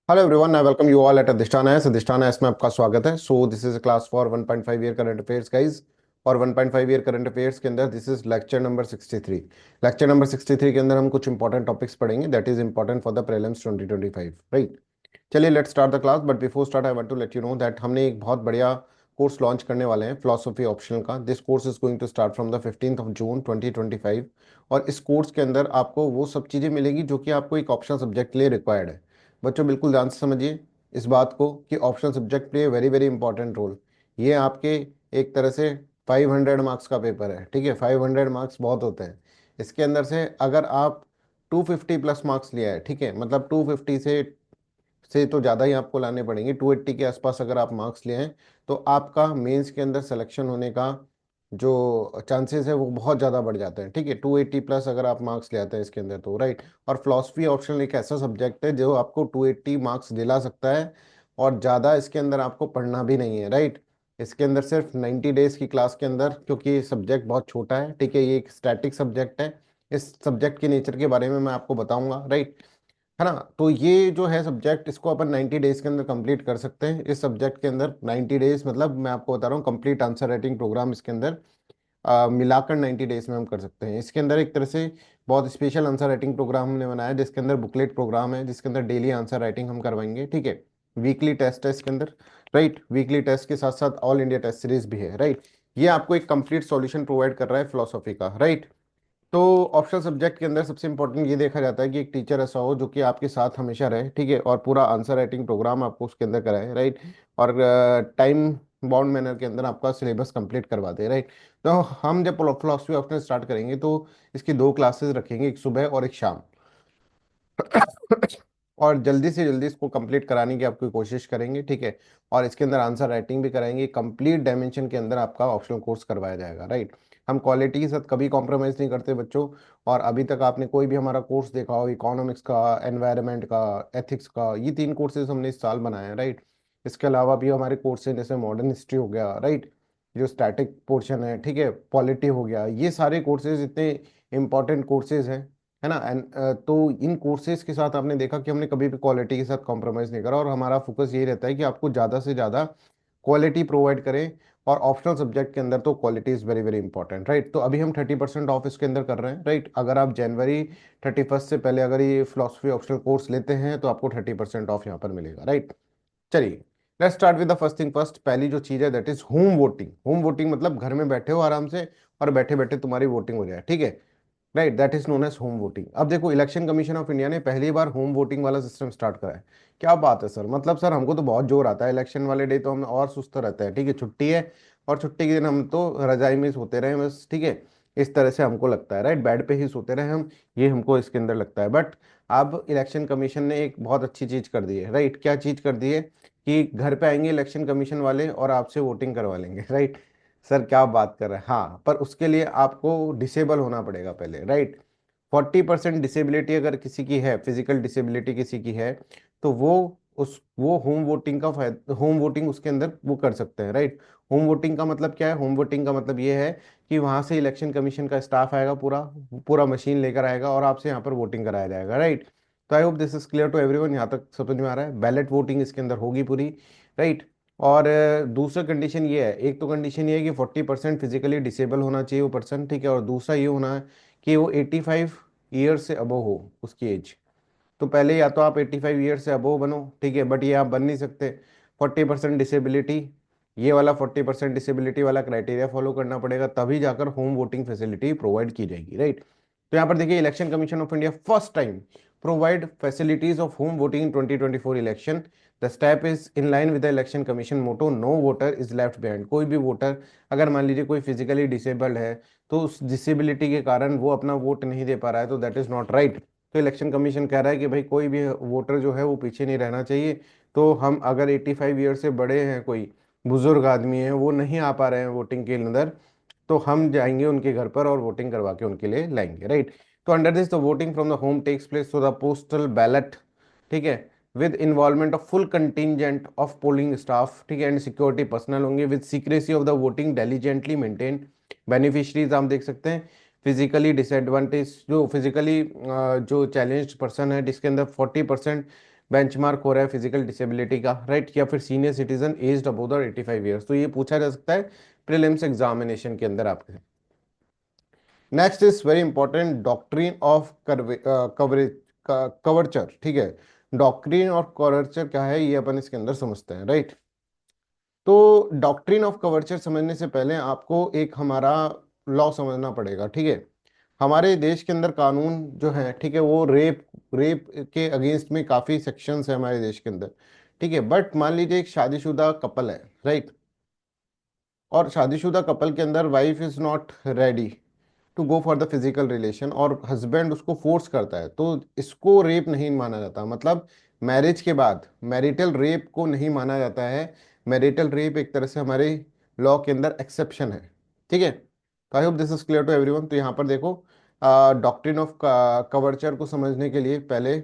Hello everyone, I welcome you all at Adhishthan एस में आपका स्वागत है। So this is class for 1.5 year current affairs guys. और 1.5 ईयर करंट अफेयर्स के अंदर this is lecture number 63। Lecture number 63 के अंदर हम कुछ इंपॉर्टेंट टॉपिक्स पढ़ेंगे that is important for the prelims 2025, right. चलिए let's start the class, but before start I want to let you know that हमने एक बहुत बढ़िया कोर्स लॉन्च करने वाले हैं फिलोसफी ऑप्शनल का। This course is going to start from the 15 June 2025। और इस कोर्स के अंदर आपको वो सब चीज़ें मिलेगी जो कि आपको एक ऑप्शनल सब्जेक्ट के लिए रिक्वायर्ड है। बच्चों बिल्कुल ध्यान से समझिए इस बात को कि optional subject play very very important role. ये आपके एक तरह से 500 मार्क्स का पेपर है, ठीक है। 500 मार्क्स बहुत होते हैं। इसके अंदर से अगर आप 250 प्लस मार्क्स लिया है, ठीक है, मतलब 250 से तो ज़्यादा ही आपको लाने पड़ेंगे। 280 के आसपास अगर आप मार्क्स लिए हैं तो आपका मेंस के अंदर सिलेक्शन होने का जो चांसेस है वो बहुत ज़्यादा बढ़ जाते हैं, ठीक है। 280 प्लस अगर आप मार्क्स ले आते हैं इसके अंदर तो, राइट। और फिलोसफी ऑप्शनल एक ऐसा सब्जेक्ट है जो आपको 280 मार्क्स दिला सकता है। और ज़्यादा इसके अंदर आपको पढ़ना भी नहीं है, राइट। इसके अंदर सिर्फ 90 डेज की क्लास के अंदर, क्योंकि ये सब्जेक्ट बहुत छोटा है, ठीक है, ये एक स्टैटिक सब्जेक्ट है। इस सब्जेक्ट के नेचर के बारे में मैं आपको बताऊंगा, राइट, है ना। तो ये जो है सब्जेक्ट, इसको अपन 90 डेज के अंदर कंप्लीट कर सकते हैं। इस सब्जेक्ट के अंदर 90 डेज मतलब मैं आपको बता रहा हूँ कंप्लीट आंसर राइटिंग प्रोग्राम इसके अंदर मिलाकर 90 डेज में हम कर सकते हैं। इसके अंदर एक तरह से बहुत स्पेशल आंसर राइटिंग प्रोग्राम हमने बनाया है, जिसके अंदर बुकलेट प्रोग्राम है, जिसके अंदर डेली आंसर राइटिंग हम करवाएंगे, ठीक है। वीकली टेस्ट है इसके अंदर, राइट। वीकली टेस्ट के साथ साथ ऑल इंडिया टेस्ट सीरीज भी है, राइट। ये आपको एक कंप्लीट सॉल्यूशन प्रोवाइड कर रहा है फिलोसॉफी का, राइट। तो ऑप्शनल सब्जेक्ट के अंदर सबसे इंपॉर्टेंट ये देखा जाता है कि एक टीचर ऐसा हो जो कि आपके साथ हमेशा रहे, ठीक है, और पूरा आंसर राइटिंग प्रोग्राम आपको उसके अंदर कराए, राइट। और टाइम बाउंड मैनर के अंदर आपका सिलेबस कंप्लीट करवा दे, राइट। तो हम जब फिलोसफी ऑप्शनल स्टार्ट करेंगे तो इसकी दो क्लासेस रखेंगे, एक सुबह और एक शाम। और जल्दी से जल्दी इसको कंप्लीट कराने की आपकी कोशिश करेंगे, ठीक है। और इसके अंदर आंसर राइटिंग भी कराएंगे, कंप्लीट डायमेंशन के अंदर आपका ऑप्शनल कोर्स करवाया जाएगा, राइट। हम क्वालिटी के साथ कभी कॉम्प्रोमाइज़ नहीं करते बच्चों। और अभी तक आपने कोई भी हमारा कोर्स देखा हो, इकोनॉमिक्स का, एनवायरनमेंट का, एथिक्स का, ये तीन कोर्सेज हमने इस साल बनाए हैं, राइट। इसके अलावा भी हमारे कोर्स हैं जैसे मॉडर्न हिस्ट्री हो गया, राइट, जो स्टैटिक पोर्शन है, ठीक है, पॉलिटी हो गया। ये सारे कोर्सेज इतने इंपॉर्टेंट कोर्सेज हैं, है ना। एंड तो इन कोर्सेज के साथ आपने देखा कि हमने कभी भी क्वालिटी के साथ कॉम्प्रोमाइज़ नहीं करा, और हमारा फोकस यही रहता है कि आपको ज़्यादा से ज़्यादा क्वालिटी प्रोवाइड करें। और ऑप्शनल सब्जेक्ट के अंदर तो quality is very very important, right. तो अभी हम 30% ऑफ इसके अंदर कर रहे हैं, राइट। अगर आप जनवरी 31 से पहले अगर ये फिलोसफी ऑप्शनल कोर्स लेते हैं तो आपको 30% ऑफ यहाँ पर मिलेगा, राइट। चलिए let's start with the first thing first. पहली जो चीज़ है that is home voting. Home voting मतलब घर में बैठे हो आराम से और बैठे बैठे तुम्हारी वोटिंग हो जाए, ठीक है, right. That is known age home voting. अब देखो, इलेक्शन कमीशन ऑफ इंडिया ने पहली बार होम वोटिंग वाला सिस्टम स्टार्ट करा है। क्या बात है सर, मतलब सर हमको तो बहुत जोर आता है इलेक्शन वाले डे, तो हम और सुस्त रहते हैं, ठीक है, छुट्टी है। और छुट्टी के दिन हम तो रजाई में सोते रहे बस, ठीक है। इस तरह से हमको लगता है, राइट, बेड पे ही सोते रहे हम, ये हमको इसके अंदर लगता है। बट अब इलेक्शन कमीशन ने एक बहुत अच्छी चीज कर दी है, राइट। क्या चीज कर दी है कि घर पे आएंगे इलेक्शन कमीशन वाले और आपसे वोटिंग करवा लेंगे, राइट। सर क्या बात कर रहे हैं, हाँ, पर उसके लिए आपको डिसेबल होना पड़ेगा पहले, राइट। 40% डिसेबिलिटी अगर किसी की है, फिजिकल डिसेबिलिटी किसी की है, तो वो होम वोटिंग का फायदा, होम वोटिंग उसके अंदर वो कर सकते हैं, राइट। होम वोटिंग का मतलब क्या है? होम वोटिंग का मतलब ये है कि वहां से इलेक्शन कमीशन का स्टाफ आएगा, पूरा पूरा मशीन लेकर आएगा और आपसे यहाँ पर वोटिंग कराया जाएगा, राइट। तो I hope this is clear to everyone. यहाँ तक समझ में आ रहा है? बैलेट वोटिंग इसके अंदर होगी पूरी, राइट। और दूसरा कंडीशन ये है, एक तो कंडीशन ये है कि 40% फिजिकली डिसेबल होना चाहिए वो पर्सन, ठीक है। और दूसरा ये होना है कि वो 85 ईयर से अबव हो उसकी एज। तो पहले या तो आप 85 ईयर से अबव बनो, ठीक है, बट ये आप बन नहीं सकते। 40% डिसेबिलिटी, ये वाला 40% डिसेबिलिटी वाला क्राइटेरिया फॉलो करना पड़ेगा, तभी जाकर होम वोटिंग फैसिलिटी प्रोवाइड की जाएगी, राइट। तो यहाँ पर देखिए, election commission of India first time provide facilities of home voting in 2024 election. The step is in line with the election commission motto, no voter is left behind. कोई भी voter, अगर मान लीजिए कोई फिजिकली डिसेबल्ड है, तो उस disability के कारण वो अपना वोट नहीं दे पा रहा है, तो दैट इज नॉट राइट। तो इलेक्शन कमीशन कह रहा है कि भाई कोई भी वोटर जो है वो पीछे नहीं रहना चाहिए। तो हम अगर 85 ईयर से बड़े हैं, कोई बुजुर्ग आदमी है, वो नहीं आ पा रहे हैं वोटिंग के अंदर, तो हम जाएंगे उनके घर पर और वोटिंग करवा के उनके लिए लाएंगे, राइट। तो under this the voting from the home takes place through the postal ballot, ठीक है, with involvement of full contingent of polling staff, ठीक है, एंड सिक्योरिटी पर्सनल होंगे, with secrecy of the voting diligently maintain. Beneficiaries आप देख सकते हैं, physically disadvantage, जो फिजिकली जो चैलेंज्ड पर्सन है, जिसके अंदर 40% बेंचमार्क हो रहा है फिजिकल डिसेबिलिटी का, राइट, या फिर senior citizen aged above the 85 years, तो ये पूछा जा सकता है प्रीलिम्स एग्जामिनेशन के अंदर आपके। Next is very important, doctrine of coverage coverture, ठीक है। डॉक्ट्रिन ऑफ कवर्चर क्या है ये अपन इसके अंदर समझते हैं, राइट। तो डॉक्ट्रिन ऑफ कवर्चर समझने से पहले आपको एक हमारा लॉ समझना पड़ेगा, ठीक है। हमारे देश के अंदर कानून जो है, ठीक है, वो रेप रेप के अगेंस्ट में काफ़ी सेक्शंस है हमारे देश के अंदर, ठीक है। बट मान लीजिए एक शादीशुदा कपल है, राइट, और शादीशुदा कपल के अंदर wife is not ready to go for the physical relation और हस्बैंड उसको फोर्स करता है, तो इसको रेप नहीं माना जाता। मतलब मैरिज के बाद मैरिटल रेप को नहीं माना जाता है। मैरिटल रेप एक तरह से हमारे लॉ के अंदर एक्सेप्शन है, ठीक है। तो I hope this is clear to everyone. तो यहाँ पर देखो, डॉक्ट्रिन ऑफ कवर्चर को समझने के लिए पहले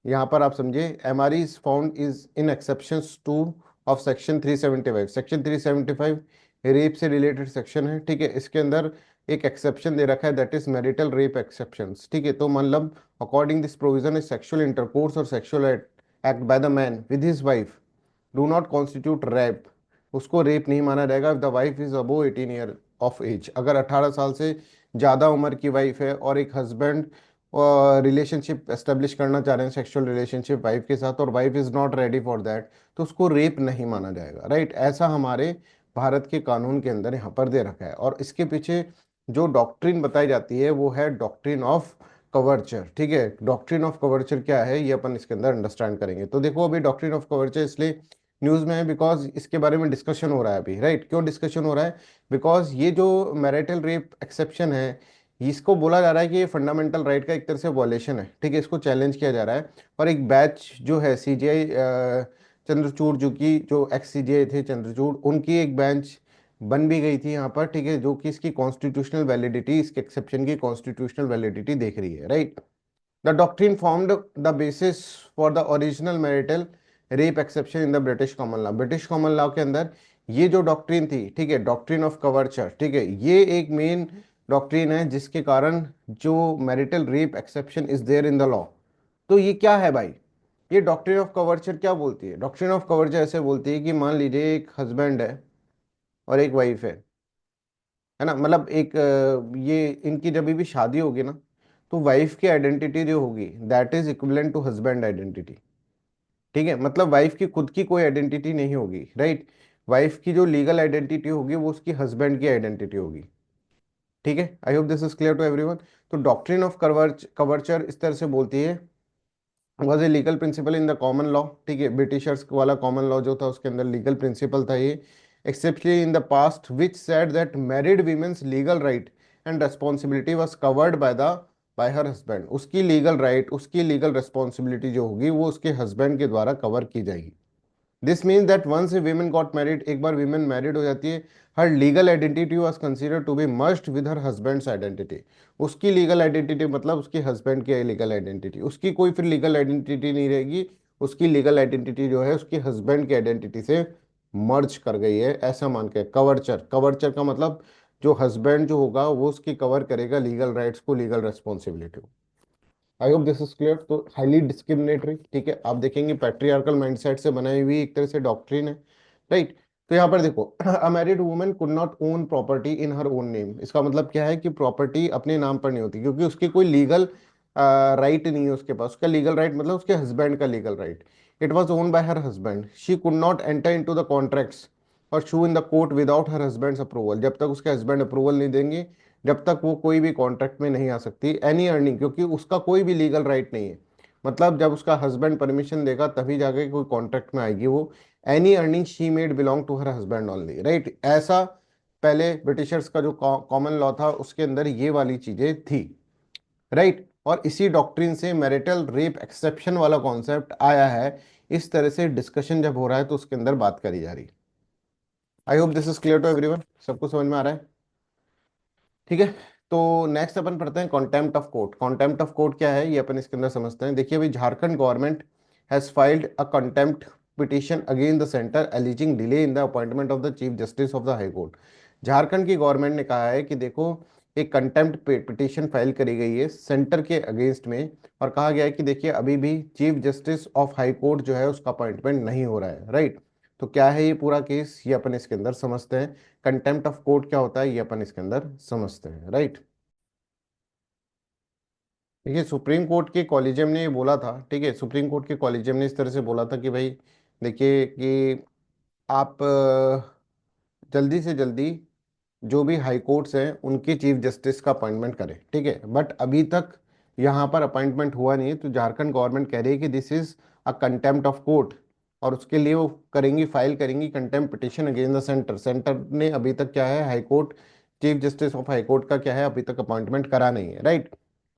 यहाँ पर आप समझिए, M R is found is in exceptions to of section 375। Section 375 rape से रिलेटेड सेक्शन है, ठीक है। इसके अंदर एक एक्सेप्शन दे रखा है, that is marital rape exceptions, ठीक है। तो मतलब according this provision is sexual intercourse और sexual act by the man with his wife do not constitute rape, उसको रेप नहीं माना जाएगा if the wife is above 18 year of age. अगर 18 साल से ज़्यादा उम्र की वाइफ है और एक हस्बैंड रिलेशनशिप एस्टेब्लिश करना चाह रहे हैं, सेक्सुअल रिलेशनशिप वाइफ के साथ, और wife is not ready for that, तो उसको रेप नहीं माना जाएगा, राइट। ऐसा हमारे भारत के कानून के अंदर यहाँ पर दे रखा है। और इसके पीछे जो डॉक्ट्रिन बताई जाती है वो है डॉक्ट्रिन ऑफ कवर्चर, ठीक है। डॉक्ट्रिन ऑफ कवर्चर क्या है ये अपन इसके अंदर अंडरस्टैंड करेंगे। तो देखो, अभी डॉक्ट्रिन ऑफ कवर्चर इसलिए न्यूज़ में है बिकॉज इसके बारे में डिस्कशन हो रहा है अभी, राइट। क्यों डिस्कशन हो रहा है? बिकॉज ये जो मैरिटल रेप एक्सेप्शन है, इसको बोला जा रहा है कि ये फंडामेंटल राइट का एक तरह से वॉलेशन है, ठीक है। इसको चैलेंज किया जा रहा है। और एक बैच जो है सीजीआई चंद्रचूड़, जो कि जो एक्स सीजीआई थे चंद्रचूड़, उनकी एक बेंच बन भी गई थी यहाँ पर, ठीक है, जो कि इसकी कॉन्स्टिट्यूशनल वैलिडिटी, इसके एक्सेप्शन की कॉन्स्टिट्यूशनल वैलिडिटी देख रही है, right. The doctrine formed the basis for the original marital rape exception in the British common law. British common law के अंदर ये जो डॉक्ट्रिन थी, ठीक है, डॉक्ट्रिन ऑफ कवर्चर, ठीक है, ये एक मेन डॉक्ट्रिन है जिसके कारण जो marital rape exception is there in the law. तो ये क्या है भाई? ये डॉक्ट्रिन ऑफ कवर्चर क्या बोलती है? डॉक्ट्रिन ऑफ कवर्चर ऐसे बोलती है कि मान लीजिए एक हस्बैंड है और एक वाइफ है ना, मतलब एक ये इनकी जब भी शादी होगी ना, तो वाइफ की आइडेंटिटी जो होगी that is equivalent to husband identity, ठीक है। मतलब वाइफ की खुद की कोई आइडेंटिटी नहीं होगी, राइट। वाइफ की जो लीगल आइडेंटिटी होगी वो उसकी हस्बैंड की आइडेंटिटी होगी, ठीक है। I hope this is clear to everyone. तो डॉक्ट्रिन ऑफ कवर्चर इस तरह से बोलती है, was a legal principle in the common law, ठीक है। ब्रिटिशर्स वाला कॉमन लॉ जो था उसके अंदर लीगल प्रिंसिपल था ये, exceptionally in the past which said that married women's legal right and responsibility was covered by her husband. उसकी लीगल राइट, उसकी लीगल रेस्पॉन्सिबिलिटी जो होगी वो उसके हस्बैंड के द्वारा कवर की जाएगी। This means that once a women got married, एक बार वीमेन मैरिड हो जाती है, her legal identity was considered to be merged with her husband's identity. उसकी लीगल आइडेंटिटी मतलब उसके हस्बैंड की लीगल आइडेंटिटी, उसकी कोई फिर लीगल आइडेंटिटी नहीं रहेगी। उसकी लीगल आइडेंटिटी जो है उसके हस्बैंड की आइडेंटिटी से मर्ज कर गई है, ऐसा मान के। कवर्चर, कवर्चर का मतलब जो हस्बैंड जो होगा वो उसकी कवर करेगा लीगल राइट्स को, लीगल रेस्पॉन्सिबिलिटी को। आई होप दिस इज क्लियर। तो हाईली डिस्क्रिमिनेटरी, ठीक है, आप देखेंगे पैट्रियार्कल माइंडसेट से बनाई हुई एक तरह से डॉक्ट्रिन है, राइट। तो यहाँ पर देखो, a married woman could not own property in her own name. इसका मतलब क्या है कि प्रॉपर्टी अपने नाम पर नहीं होती, क्योंकि उसकी कोई लीगल राइट नहीं है उसके पास। उसका लीगल राइट मतलब उसके हस्बैंड का legal right. It was own by her husband, she could not enter into the contracts और sue in the court without her husband's approval. जब तक उसके हस्बैंड अप्रूवल नहीं देंगे, जब तक वो कोई भी कॉन्ट्रैक्ट में नहीं आ सकती। एनी अर्निंग, क्योंकि उसका कोई भी लीगल राइट नहीं है, मतलब जब उसका हस्बैंड परमिशन देगा तभी जाके कोई कॉन्ट्रैक्ट में आएगी वो। Any earning she made belong to her husband only, right. ऐसा पहले ब्रिटिशर्स का जो कॉमन लॉ था उसके अंदर ये वाली चीजें थी, राइट। और इसी डॉक्ट्रिन से मैरिटल रेप एक्सेप्शन वाला कॉन्सेप्ट आया है। इस तरह से डिस्कशन जब हो रहा है तो उसके अंदर बात करी जा रही है। I hope this is clear to everyone, सबको समझ में आ रहा है, ठीक है। तो नेक्स्ट अपन पढ़ते हैं contempt of court. Contempt of court क्या है ये अपन इसके अंदर समझते हैं। देखिए अभी Jharkhand government has filed a contempt petition against the centre aliasing delay in the appointment of the chief justice of the high court. Jharkhand की गवर्नमेंट ने कहा है कि देखो एक कंटेम्प्ट पिटीशन फाइल करी गई है सेंटर के अगेंस्ट में, और कहा गया है कि देखिए अभी भी chief justice of high court जो है उसका अपॉइंटमेंट नहीं हो रहा है, राइट। तो क्या है ये पूरा केस, ये अपन इसके अंदर समझते हैं। कंटेम्प्ट ऑफ कोर्ट क्या होता है ये अपन इसके अंदर समझते हैं, राइट। देखिए सुप्रीम कोर्ट के कॉलेजियम ने ये बोला था, ठीक है, सुप्रीम कोर्ट के कॉलेजियम ने इस तरह से बोला था कि भाई देखिए कि आप जल्दी से जल्दी जो भी हाई कोर्ट्स हैं उनके चीफ जस्टिस का अपॉइंटमेंट करें, ठीक है। बट अभी तक यहाँ पर अपॉइंटमेंट हुआ नहीं है, तो झारखंड गवर्नमेंट कह रही है कि this is a contempt of court, और उसके लिए वो करेंगी, फाइल करेंगी contempt petition against the centre. Centre ने अभी तक क्या है, high court chief justice of high court का क्या है, अभी तक अपॉइंटमेंट करा नहीं है, राइट।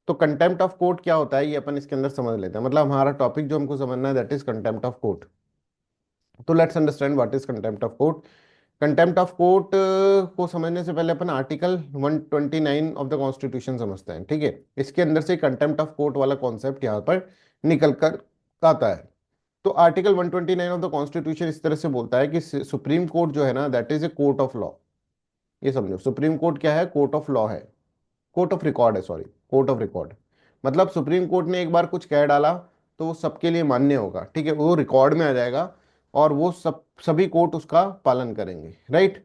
तो कंटेम्प्ट ऑफ कोर्ट क्या होता है ये अपन इसके अंदर समझ लेते हैं, मतलब हमारा टॉपिक जो हमको समझना है that is contempt of court. तो let's understand what is contempt of court. Contempt of court को समझने से पहले अपन आर्टिकल 129 ऑफ द कॉन्स्टिट्यूशन समझते हैं, ठीक है। इसके अंदर से कंटेम्प्ट ऑफ कोर्ट वाला कॉन्सेप्ट यहाँ पर निकल कर आता है। तो आर्टिकल 129 ऑफ द कॉन्स्टिट्यूशन इस तरह से बोलता है कि सुप्रीम कोर्ट जो है ना that is a court of law. ये समझो, सुप्रीम कोर्ट क्या है, कोर्ट ऑफ लॉ है, कोर्ट ऑफ रिकॉर्ड है, सॉरी, कोर्ट ऑफ रिकॉर्ड। मतलब सुप्रीम कोर्ट ने एक बार कुछ कह डाला तो वो सबके लिए मान्य होगा, ठीक है, वो रिकॉर्ड में आ जाएगा, और वो सभी कोर्ट उसका पालन करेंगे, राइट।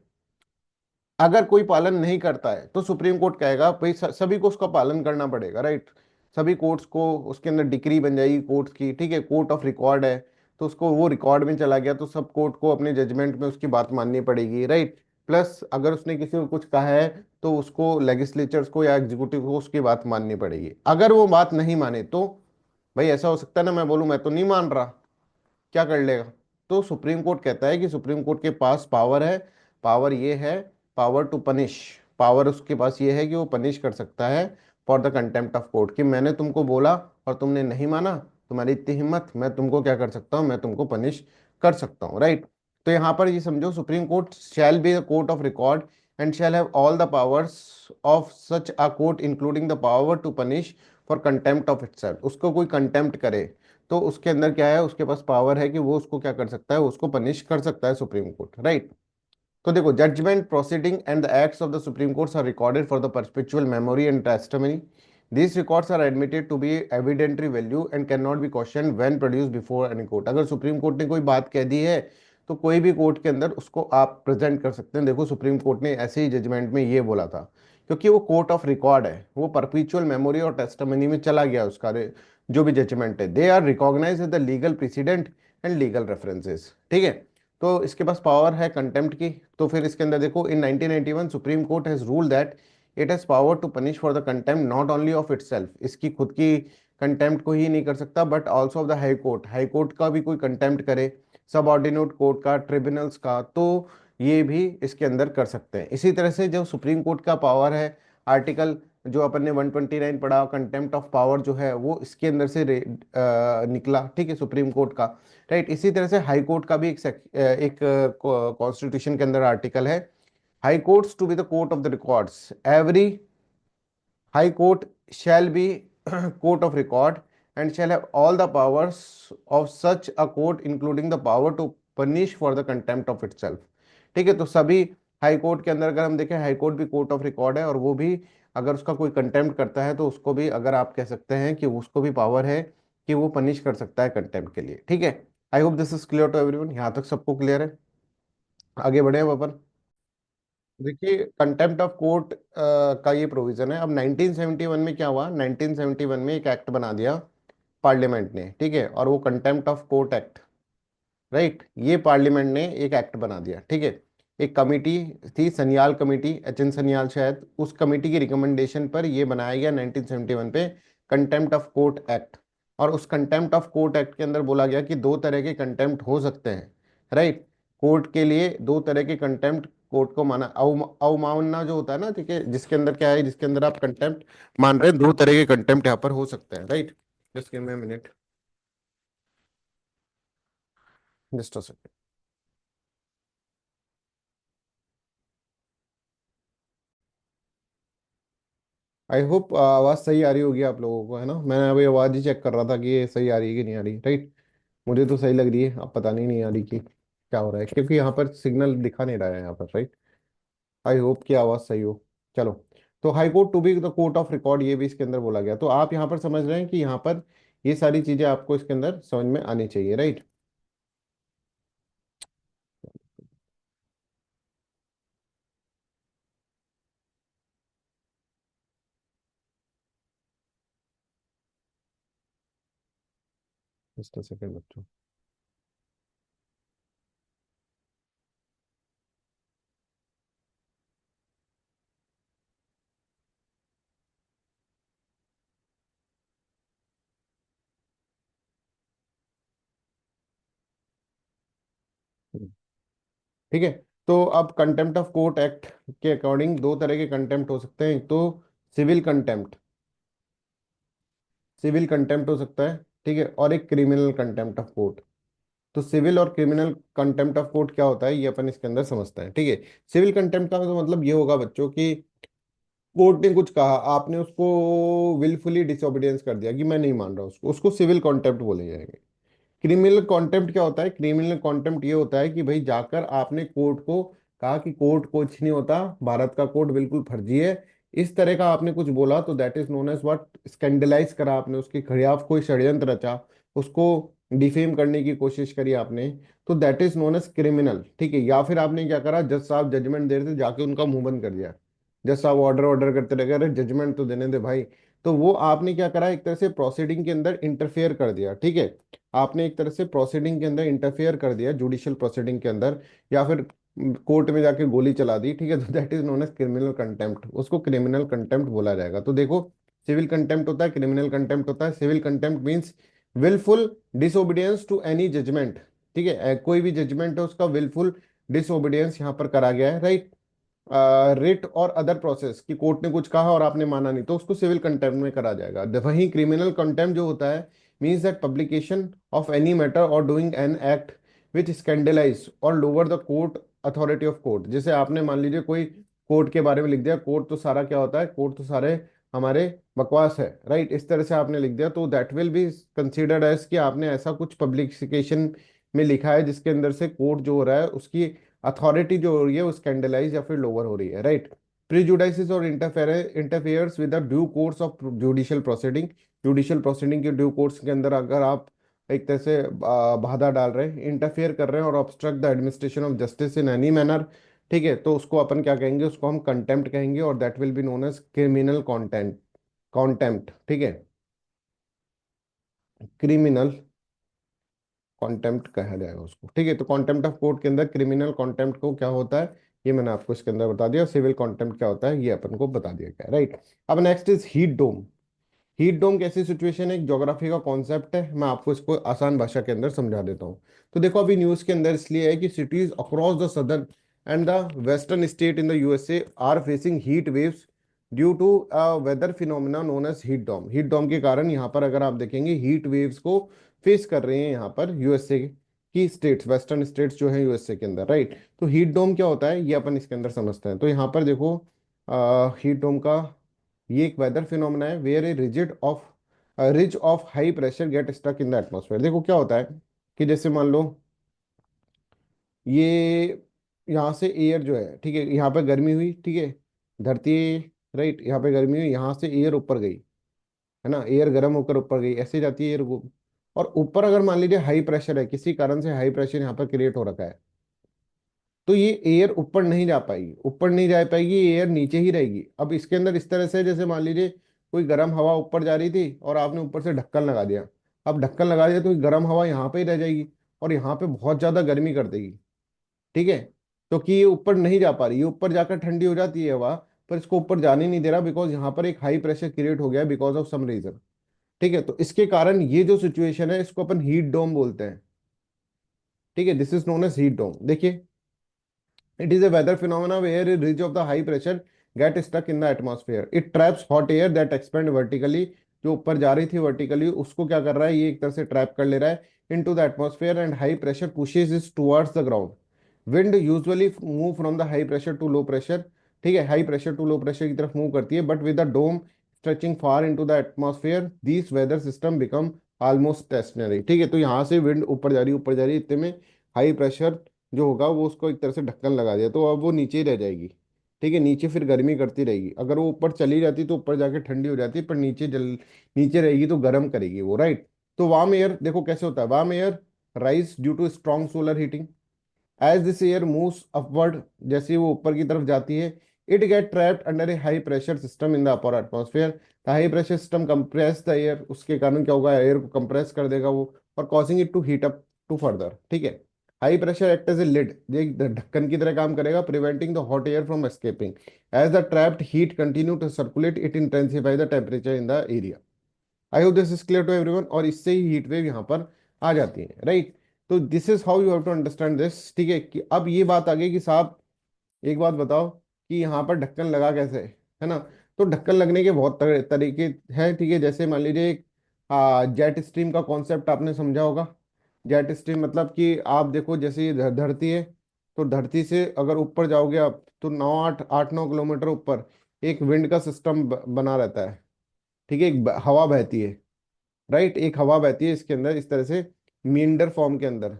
अगर कोई पालन नहीं करता है तो सुप्रीम कोर्ट कहेगा भाई सभी को उसका पालन करना पड़ेगा, राइट। सभी कोर्ट्स को उसके अंदर डिक्री बन जाएगी कोर्ट्स की, ठीक है, कोर्ट ऑफ रिकॉर्ड है, तो उसको वो रिकॉर्ड में चला गया तो सब कोर्ट को अपने जजमेंट में उसकी बात माननी पड़ेगी, राइट। प्लस अगर उसने किसी को कुछ कहा है तो उसको लेजिस्लेचर्स को या एग्जीक्यूटिव को उसकी बात माननी पड़ेगी। अगर वो बात नहीं माने तो भाई ऐसा हो सकता है ना, मैं बोलूं मैं तो नहीं मान रहा, क्या कर लेगा। तो सुप्रीम कोर्ट कहता है कि सुप्रीम कोर्ट के पास पावर है, पावर ये है, पावर टू पनिश, पावर उसके पास ये है कि वो पनिश कर सकता है for the contempt of court, कि मैंने तुमको बोला और तुमने नहीं माना, तुम्हारी इतनी हिम्मत, मैं तुमको क्या कर सकता हूँ, मैं तुमको पनिश कर सकता हूँ, राइट। तो यहाँ पर ये समझो, supreme court shall be the court of record and shall have all the powers of such a court including the power to punish for contempt of itself. उसको कोई कंटेम्प्ट करे तो उसके अंदर क्या है, उसके पास पावर है कि वो उसको क्या कर सकता है, उसको पनिश कर सकता है सुप्रीम कोर्ट, राइट। तो देखो, judgment proceeding and the acts of the supreme courts are recorded for the perpetual memory and testimony. These records are admitted to be evidentiary value and cannot be questioned when produced before any court। अगर supreme court ने कोई बात कह दी है तो कोई भी court के अंदर उसको आप प्रेजेंट कर सकते हैं। देखो सुप्रीम कोर्ट ने ऐसे ही जजमेंट में ये बोला था, क्योंकि वो कोर्ट ऑफ रिकॉर्ड है, वो परपेचुअल मेमोरी और टेस्टिमनी में चला गया उसका जो भी जजमेंट है, they are recognize as the legal precedent and legal references, ठीक है। तो इसके पास पावर है कंटेम्प्ट की। तो फिर इसके अंदर देखो, in 1991 supreme court has rule that it has power to punish for the contempt not only of itself, इसकी खुद की कंटेम्प्ट को ही नहीं कर सकता, but also of the high court, high court का भी कोई कंटेम्प्ट करे, सब ऑर्डिनेट कोर्ट का, ट्रिब्यूनल्स का, तो ये भी इसके अंदर कर सकते हैं। इसी तरह से जो सुप्रीम कोर्ट का पावर है, आर्टिकल जो अपन ने 129 पढ़ा, कंटेम्प्ट ऑफ पावर जो है वो इसके अंदर से निकला, ठीक है, सुप्रीम कोर्ट का, राइट। इसी तरह से हाई कोर्ट का भी एक कॉन्स्टिट्यूशन के अंदर आर्टिकल है, high courts to be the court of the records, every high court shall be court of record and shall have all the powers of such a court including the power to punish for the contempt of itself। ठीक है, तो सभी high court के अंदर अगर हम देखें, high court भी कोर्ट ऑफ रिकॉर्ड है, और वो भी अगर उसका कोई कंटेम्प्ट करता है तो उसको भी, अगर आप कह सकते हैं कि उसको भी पावर है कि वो पनिश कर सकता है कंटेम्प्ट के लिए, ठीक है। I hope this is clear to everyone, यहाँ तक सबको क्लियर है। आगे बढ़े अब अपन। देखिए कंटेम्प्ट ऑफ कोर्ट का ये प्रोविजन है। अब 1971 में क्या हुआ, 1971 में एक एक्ट बना दिया पार्लियामेंट ने, ठीक है, और वो contempt of court act, right, ये पार्लियामेंट ने एक एक्ट बना दिया, ठीक है। एक कमेटी थी, Sanyal committee, H N Sanyal शायद, उस कमेटी की रिकमेंडेशन पर ये बनाया गया 1971 पे कंटेम्प्ट ऑफ कोर्ट एक्ट। और उस कंटेम्प्ट ऑफ कोर्ट एक्ट के अंदर बोला गया कि दो तरह के कंटेम्प्ट हो सकते हैं, राइट। कोर्ट के लिए दो तरह के कंटेम्प्ट कोर्ट को माना, अवमानना जो होता है ना, ठीक है, जिसके अंदर क्या है, जिसके अंदर आप कंटेम्प्ट मान रहे हैं, दो तरह के कंटेम्प्ट यहाँ पर हो सकते हैं, right. Just give me a minute, just a second. I hope आवाज़ सही आ रही होगी आप लोगों को, है ना। मैंने अभी आवाज़ ही चेक कर रहा था कि ये सही आ रही है कि नहीं आ रही, राइट। मुझे तो सही लग रही है, अब पता नहीं आ रही कि क्या हो रहा है, क्योंकि यहाँ पर सिग्नल दिखा नहीं रहा है यहाँ पर, राइट। आई होप कि आवाज़ सही हो। चलो, तो high court to be the court of record, ये भी इसके अंदर बोला गया। तो आप यहाँ पर समझ रहे हैं कि यहाँ पर ये सारी चीजें आपको इसके अंदर समझ में आनी चाहिए, राइट। जस्ट अ सेकंड बच्चों। ठीक है। तो अब कंटेम्प्ट ऑफ कोर्ट एक्ट के अकॉर्डिंग दो तरह के कंटेम्प्ट हो सकते हैं। एक तो सिविल कंटेम्प्ट, सिविल कंटेम्प्ट हो सकता है, ठीक है, और एक क्रिमिनल कंटेम्प्ट ऑफ कोर्ट। तो सिविल और क्रिमिनल कंटेम्प्ट ऑफ कोर्ट क्या होता है ये अपन इसके अंदर समझते हैं, ठीक है। सिविल कंटेम्प्ट का तो मतलब ये होगा बच्चों कि कोर्ट ने कुछ कहा, आपने उसको विलफुली डिसोबीडियंस कर दिया कि मैं नहीं मान रहा उसको, उसको सिविल कंटेम्प्ट बोले जाएंगे। क्रिमिनल कॉन्टेम्प्ट क्या होता है? क्रिमिनल कॉन्टेम्प्ट ये होता है कि भाई जाकर आपने कोर्ट को कहा कि कोर्ट कुछ नहीं होता, भारत का कोर्ट बिल्कुल फर्जी है, इस तरह का आपने कुछ बोला, तो that is known as what, scandalize करा आपने, उसके खिलाफ कोई षड्यंत्र रचा, उसको डिफेम करने की कोशिश करी आपने, तो that is known as criminal, ठीक है। या फिर आपने क्या करा, जज साहब जजमेंट दे रहे थे, जाके उनका मुंह बंद कर दिया, जज साहब ऑर्डर ऑर्डर करते रहे, अरे जजमेंट तो देने दे भाई। तो वो आपने क्या करा, एक तरह से प्रोसीडिंग के अंदर इंटरफेयर कर दिया, ठीक है। आपने एक तरह से प्रोसीडिंग के अंदर इंटरफेयर कर दिया, जुडिशियल प्रोसीडिंग के अंदर, या फिर कोर्ट में जाके गोली चला दी, ठीक है। तो that is known as criminal contempt, उसको क्रिमिनल कंटेम्प्ट बोला जाएगा। तो देखो, सिविल कंटेम्प्ट होता है, क्रिमिनल कंटेम्प्ट होता है। Civil contempt means wilful disobedience to any judgment, ठीक है। कोई भी जजमेंट है उसका विलफुल डिसोबीडियंस यहाँ पर करा गया है, राइट। रिट और अदर प्रोसेस की कोर्ट ने कुछ कहा और आपने माना नहीं, तो उसको सिविल कंटेम्प्ट में करा जाएगा। वहीं क्रिमिनल कंटेम्प्ट जो होता है means that publication of any matter और doing an act which scandalise और lower the court authority of court. जैसे आपने मान लीजिए कोई कोर्ट के बारे में लिख दिया, कोर्ट तो सारा क्या होता है, कोर्ट तो सारे हमारे बकवास है, राइट, इस तरह से आपने लिख दिया, तो that will be considered as कि आपने ऐसा कुछ पब्लिकेशन में लिखा है जिसके अंदर से कोर्ट जो हो रहा है उसकी अथॉरिटी जो हो रही है वो स्कैंडलाइज या फिर लोअर हो रही है, राइट। प्रीजुडाइसिस और interferes with the due course of judicial proceeding, judicial proceeding के ड्यू कोर्स के अंदर अगर आप एक तरह से बाधा डाल रहे हैं, इंटरफेयर कर रहे हैं और obstruct the administration of justice in any manner, ठीक है, तो उसको अपन क्या कहेंगे, उसको हम कंटेम्प्ट कहेंगे, और that will be known as criminal content, contempt, ठीक है, क्रिमिनल कॉन्टेम्प्ट कहा जाएगा उसको, ठीक है। तो कॉन्टेम्प्ट ऑफ कोर्ट के अंदर क्रिमिनल कॉन्टेम्प्ट को क्या होता है ये मैंने आपको इसके अंदर बता दिया, सिविल कॉन्टेम्प्ट क्या होता है ये अपन को बता दिया गया, राइट। अब next is heat dome. Heat dome कैसी सिचुएशन है, एक ज्योग्राफी का कॉन्सेप्ट है, मैं आपको इसको आसान भाषा के अंदर समझा देता हूँ। तो देखो अभी न्यूज के अंदर इसलिए है कि cities across the southern and the western state in the USA are facing heat waves due to weather phenomena known as heat dome. Heat dome के कारण यहाँ पर अगर आप देखेंगे हीट वेव्स को फेस कर रहे हैं यहाँ पर यूएसए की स्टेट्स, वेस्टर्न स्टेट्स जो है यूएसए के अंदर, राइट। तो हीट डोम क्या होता है ये अपन इसके अंदर समझते हैं। तो यहाँ पर देखो हीट डोम का ये एक वेदर फिनोमेना है where a rigid of ridge of high pressure get stuck in the atmosphere. देखो क्या होता है कि जैसे मान लो ये यहाँ से एयर जो है, ठीक है, यहाँ पे गर्मी हुई, ठीक है, धरती, राइट, यहाँ पे गर्मी हुई, यहाँ से एयर ऊपर गई, है ना, एयर गर्म होकर ऊपर गई, ऐसे जाती है एयर को। और ऊपर अगर मान लीजिए हाई प्रेशर है, किसी कारण से हाई प्रेशर यहाँ पर क्रिएट हो रखा है, तो ये एयर ऊपर नहीं जा पाएगी, ऊपर नहीं जा पाएगी, ये एयर नीचे ही रहेगी। अब इसके अंदर इस तरह से जैसे मान लीजिए कोई गर्म हवा ऊपर जा रही थी और आपने ऊपर से ढक्कन लगा दिया, अब ढक्कन लगा दिया तो गर्म हवा यहाँ पे ही रह जाएगी और यहाँ पे बहुत ज्यादा गर्मी कर देगी, ठीक है। तो कि ये ऊपर नहीं जा पा रही, ये ऊपर जाकर ठंडी हो जाती है हवा, पर इसको ऊपर जाने नहीं दे रहा बिकॉज यहाँ पर एक हाई प्रेशर क्रिएट हो गया बिकॉज ऑफ सम रीजन, ठीक है। तो इसके कारण ये जो सिचुएशन है इसको अपन हीट डोम बोलते हैं, ठीक है, this is known as heat dome. देखिए, it is a weather phenomena where a ridge of the high pressure get stuck in the atmosphere. It traps hot air that expand vertically. जो ऊपर जा रही थी वर्टिकली उसको क्या कर रहा है, ये एक तरह से ट्रैप कर ले रहा है into the atmosphere and high pressure pushes it towards the ground. Wind usually move from the high pressure to low pressure, ठीक है, high pressure to low pressure की तरफ मूव करती है, but with the dome stretching far into the atmosphere this weather system become almost stationary, ठीक है। तो यहाँ से विंड ऊपर जा रही ऊपर जा रही इतने में हाई प्रेशर जो होगा वो उसको एक तरह से ढक्कन लगा दिया तो अब वो नीचे ही रह जाएगी, ठीक है, नीचे फिर गर्मी करती रहेगी। अगर वो ऊपर चली जाती तो ऊपर जाके ठंडी हो जाती, पर नीचे रहेगी तो गर्म करेगी वो, राइट। तो वार्म एयर देखो कैसे होता है, warm air rise due to strong solar heating. As this air moves upward, जैसे ही वो ऊपर की तरफ जाती है, it get trapped under a high pressure system in the upper atmosphere. The high pressure system compress the air, उसके कारण क्या होगा, एयर को कंप्रेस कर देगा वो, और causing it to heat up to further, ठीक है। High pressure act as a lid, ये एक ढक्कन की तरह काम करेगा, preventing the hot air from escaping. As the trapped heat continue to circulate, it intensify the temperature in the area. I hope this is clear to everyone, और इससे ही heat wave यहाँ पर आ जाती है, राइट। तो this is how you have to understand this, ठीक है। कि अब ये बात आ गई कि साहब एक बात बताओ कि यहाँ पर ढक्कन लगा कैसे है ना। तो ढक्कन लगने के बहुत तरीके हैं, ठीक है। जैसे मान लीजिए एक जेट स्ट्रीम का कॉन्सेप्ट आपने समझा होगा। जेट स्ट्रीम मतलब कि आप देखो, जैसे ये धरती है, तो धरती से अगर ऊपर जाओगे आप, तो 9 8 8 9 किलोमीटर ऊपर एक विंड का सिस्टम बना रहता है, ठीक है। एक हवा बहती है, राइट, एक हवा बहती है इसके अंदर, इस तरह से मींडर फॉर्म के अंदर,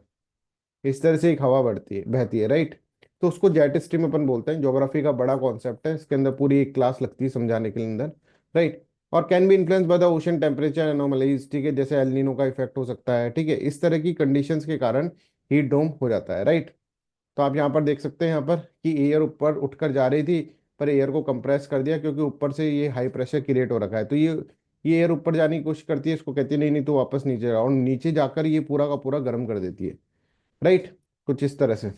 इस तरह से एक हवा बहती है, राइट। तो उसको जेट स्ट्रीम अपन बोलते हैं। ज्योग्राफी का बड़ा कॉन्सेप्ट है, इसके अंदर पूरी एक क्लास लगती है समझाने के लिए अंदर, राइट। और can be influence by the ocean temperature anomalies, ठीक है, जैसे एल नीनो का इफेक्ट हो सकता है, ठीक है। इस तरह की कंडीशंस के कारण हीट डोम हो जाता है, राइट। तो आप यहाँ पर देख सकते हैं यहाँ पर कि एयर ऊपर उठकर जा रही थी, पर एयर को कंप्रेस कर दिया, क्योंकि ऊपर से ये हाई प्रेशर क्रिएट हो रखा है। तो ये एयर ऊपर जाने की कोशिश करती है, इसको कहती है नहीं नहीं तो वापस नीचे जाओ, और नीचे जाकर ये पूरा का पूरा गर्म कर देती है, राइट। कुछ इस तरह से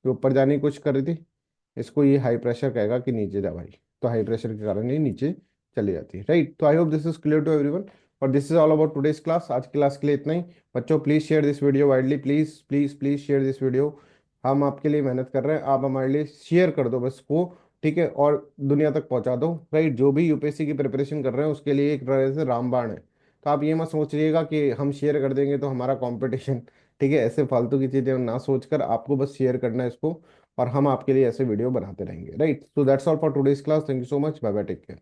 जो ऊपर जाने की कोशिश कर रही थी, इसको ये हाई प्रेशर कहेगा कि नीचे जा भाई, तो हाई प्रेशर के कारण ये नीचे चली जाती है, राइट। तो I hope this is clear to everyone, और this is all about today's class. आज की क्लास के लिए इतना ही। बच्चों please share this video widely, please please please share this video. हम आपके लिए मेहनत कर रहे हैं, आप हमारे लिए शेयर कर दो बस को, ठीक है, और दुनिया तक पहुंचा दो, राइट। जो भी यूपीएससी की प्रिपरेशन कर रहे हैं उसके लिए एक तरह से रामबाण है। तो आप ये मत सोचिएगा कि हम शेयर कर देंगे तो हमारा कंपटीशन, ठीक है, ऐसे फालतू की चीजें ना सोचकर आपको बस शेयर करना है इसको, और हम आपके लिए ऐसे वीडियो बनाते रहेंगे, right. So that's all for today's class, thank you so much, bye bye, take care.